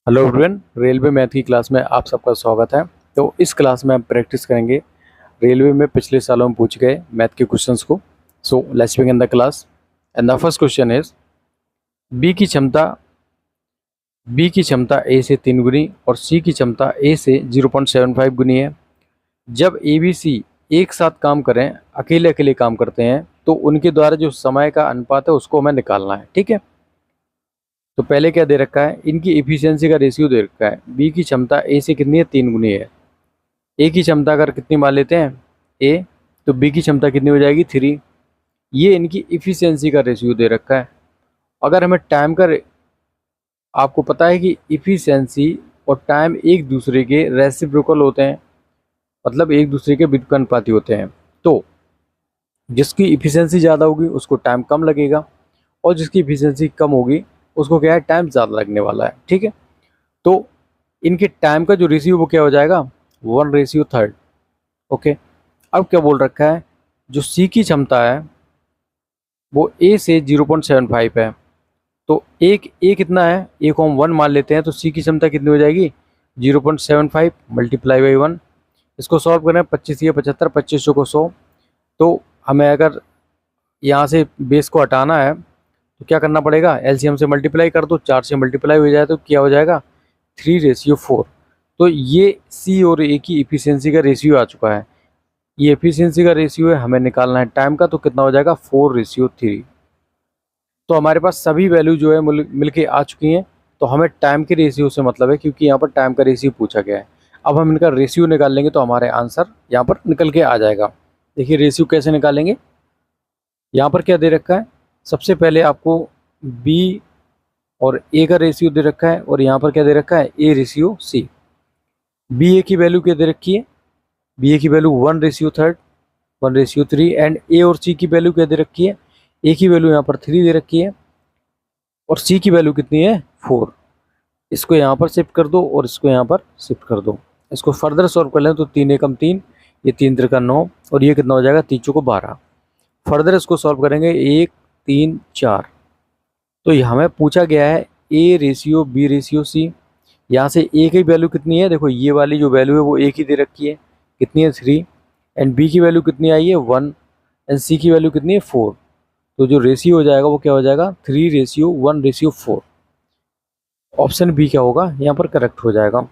Hello everyone, railway math की class में आप सबका स्वागत है। तो इस क्लास में हम प्रैक्टिस करेंगे रेलवे में पिछले सालों में पूछे गए मैथ के क्वेश्चंस को। So let's begin the class and the first question is b की क्षमता ए से 3 गुनी और सी की क्षमता ए से 0.75 गुनी है। जब ए बी सी एक साथ काम करें, अकेले अकेले काम करते हैं, तो उनके द्वारा जो समय का अनुपात है उसको हमें निकालना है। ठीक है, तो पहले क्या दे रखा है, इनकी एफिशिएंसी का रेशियो दे रखा है। बी की क्षमता ए से कितनी है, 3 गुनी है। ए की क्षमता अगर कितनी मान लेते हैं ए, तो बी की क्षमता कितनी हो जाएगी 3। ये इनकी इफिशियंसी का रेशियो दे रखा है। अगर हमें टाइम का आपको पता है कि इफिशियंसी और टाइम एक दूसरे के रेसिप्रोकल होते हैं, मतलब एक दूसरे के व्युत्क्रमानुपाती होते हैं। तो जिसकी इफिशियंसी ज़्यादा होगी उसको टाइम कम लगेगा, और जिसकी इफिशियंसी कम होगी उसको क्या है, टाइम ज़्यादा लगने वाला है। ठीक है, तो इनके टाइम का जो रेशियो वो क्या हो जाएगा, 1:3। ओके, अब क्या बोल रखा है, जो सी की क्षमता है वो ए से 0.75 है। तो एक ए कितना है, ए को हम 1 मान लेते हैं, तो सी की क्षमता कितनी हो जाएगी 0.75 मल्टीप्लाई बाई 1। इसको सॉल्व करें, 25 या 75, 25 को 100। तो हमें अगर यहाँ से बेस को हटाना है तो क्या करना पड़ेगा, एलसीएम से मल्टीप्लाई कर दो, 4 से मल्टीप्लाई हो जाए तो क्या हो जाएगा 3:4। तो ये सी और ए की इफिशियंसी का रेशियो आ चुका है। ये एफिशिएंसी का रेशियो है, हमें निकालना है टाइम का, तो कितना हो जाएगा 4:3। तो हमारे पास सभी वैल्यू जो है मिल के आ चुकी हैं। तो हमें टाइम के रेशियो से मतलब है, क्योंकि यहाँ पर टाइम का रेशियो पूछा गया है। अब हम इनका रेशियो निकाल लेंगे तो हमारे आंसर यहाँ पर निकल के आ जाएगा। देखिए रेशियो कैसे निकालेंगे, यहाँ पर क्या दे रखा है, सबसे पहले आपको बी और ए का रेशियो दे रखा है, और यहाँ पर क्या दे रखा है, ए रेशियो सी। बी ए की वैल्यू क्या दे रखी है, बी ए की वैल्यू 1:3, 1:3, एंड ए और सी की वैल्यू क्या दे रखी है, ए की वैल्यू यहाँ पर 3 दे रखी है, और सी की वैल्यू कितनी है 4। इसको यहाँ पर शिफ्ट कर दो और इसको यहाँ पर शिफ्ट कर दो। इसको फर्दर सॉल्व कर लें तो 3 एकम 3, ये 3 त्रिका 9, और ये कितना हो जाएगा 3 चौको 12। फर्दर इसको सॉल्व करेंगे 1 3 4। तो ये हमें पूछा गया है a ratio b ratio c. यहाँ से ए की वैल्यू कितनी है, देखो ये वाली जो वैल्यू है वो ए की दे रखी है, कितनी है 3, एंड बी की वैल्यू कितनी आई है 1, एंड सी की वैल्यू कितनी है 4। तो जो रेशियो हो जाएगा वो क्या हो जाएगा 3:1:4। ऑप्शन बी क्या होगा यहाँ पर करेक्ट हो जाएगा।